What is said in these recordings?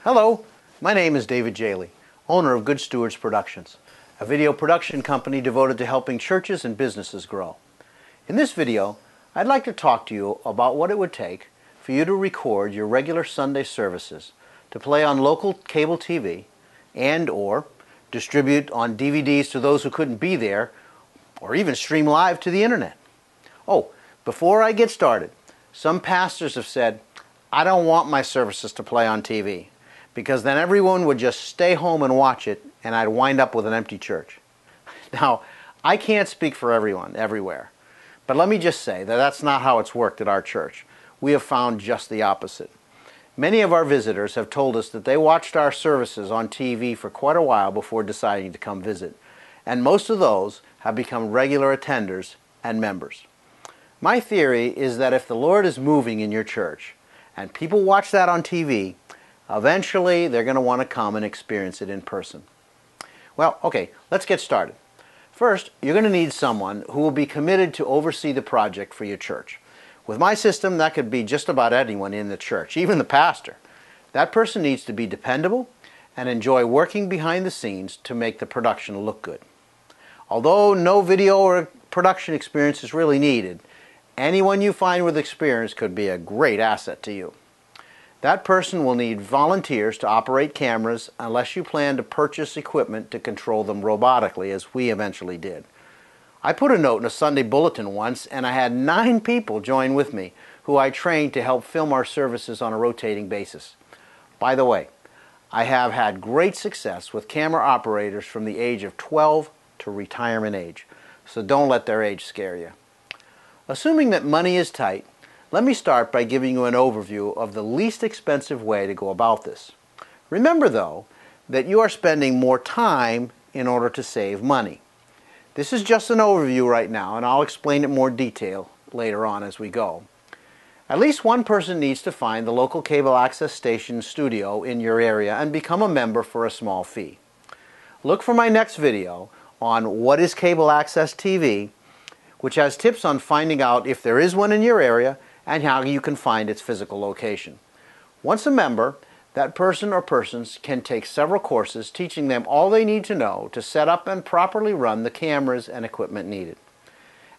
Hello, my name is David Jaley, owner of Good Stewards Productions, a video production company devoted to helping churches and businesses grow. In this video, I'd like to talk to you about what it would take for you to record your regular Sunday services to play on local cable TV and/or distribute on DVDs to those who couldn't be there, or even stream live to the internet. Oh, before I get started, some pastors have said, I don't want my services to play on TV, because then everyone would just stay home and watch it, and I'd wind up with an empty church. Now, I can't speak for everyone, everywhere, but let me just say that that's not how it's worked at our church. We have found just the opposite. Many of our visitors have told us that they watched our services on TV for quite a while before deciding to come visit, and most of those have become regular attenders and members. My theory is that if the Lord is moving in your church, and people watch that on TV, eventually they're going to want to come and experience it in person. Well, okay, let's get started. First, you're going to need someone who will be committed to oversee the project for your church. With my system, that could be just about anyone in the church, even the pastor. That person needs to be dependable and enjoy working behind the scenes to make the production look good. Although no video or production experience is really needed, anyone you find with experience could be a great asset to you. That person will need volunteers to operate cameras unless you plan to purchase equipment to control them robotically, as we eventually did. I put a note in a Sunday bulletin once, and I had 9 people join with me who I trained to help film our services on a rotating basis. By the way, I have had great success with camera operators from the age of 12 to retirement age, so don't let their age scare you. Assuming that money is tight, let me start by giving you an overview of the least expensive way to go about this. Remember, though, that you are spending more time in order to save money. This is just an overview right now, and I'll explain it in more detail later on as we go. At least one person needs to find the local cable access station studio in your area and become a member for a small fee. Look for my next video on What is Cable Access TV, which has tips on finding out if there is one in your area and how you can find its physical location. Once a member, that person or persons can take several courses teaching them all they need to know to set up and properly run the cameras and equipment needed.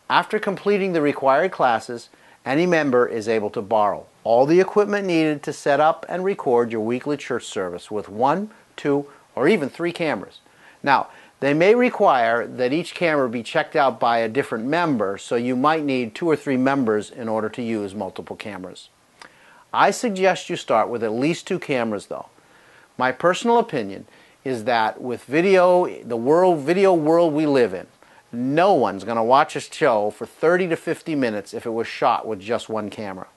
After completing the required classes, any member is able to borrow all the equipment needed to set up and record your weekly church service with 1, 2, or even 3 cameras. Now, they may require that each camera be checked out by a different member, so you might need 2 or 3 members in order to use multiple cameras. I suggest you start with at least 2 cameras, though. My personal opinion is that with video, video world we live in, no one's going to watch a show for 30 to 50 minutes if it was shot with just 1 camera.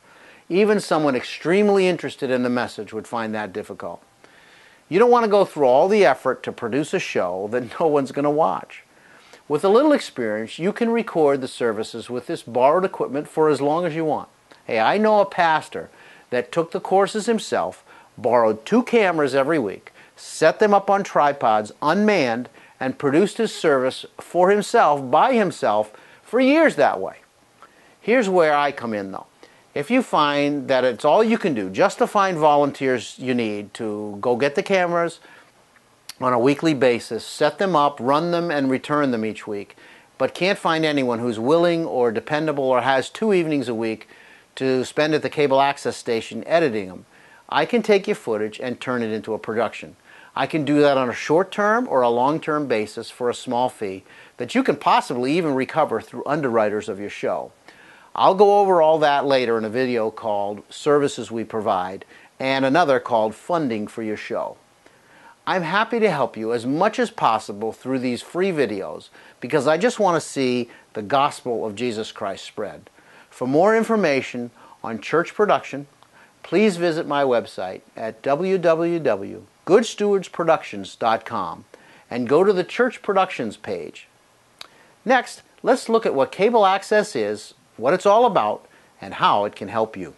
Even someone extremely interested in the message would find that difficult. You don't want to go through all the effort to produce a show that no one's going to watch. With a little experience, you can record the services with this borrowed equipment for as long as you want. Hey, I know a pastor that took the courses himself, borrowed 2 cameras every week, set them up on tripods, unmanned, and produced his service for himself, by himself, for years that way. Here's where I come in, though. If you find that it's all you can do just to find volunteers you need to go get the cameras on a weekly basis, set them up, run them, and return them each week, but can't find anyone who's willing or dependable or has 2 evenings a week to spend at the cable access station editing them, I can take your footage and turn it into a production. I can do that on a short-term or a long-term basis for a small fee that you can possibly even recover through underwriters of your show. I'll go over all that later in a video called Services We Provide and another called Funding for Your Show. I'm happy to help you as much as possible through these free videos because I just want to see the gospel of Jesus Christ spread. For more information on church production, please visit my website at www.goodstewardsproductions.com and go to the Church Productions page. Next, let's look at what cable access is, what it's all about, and how it can help you.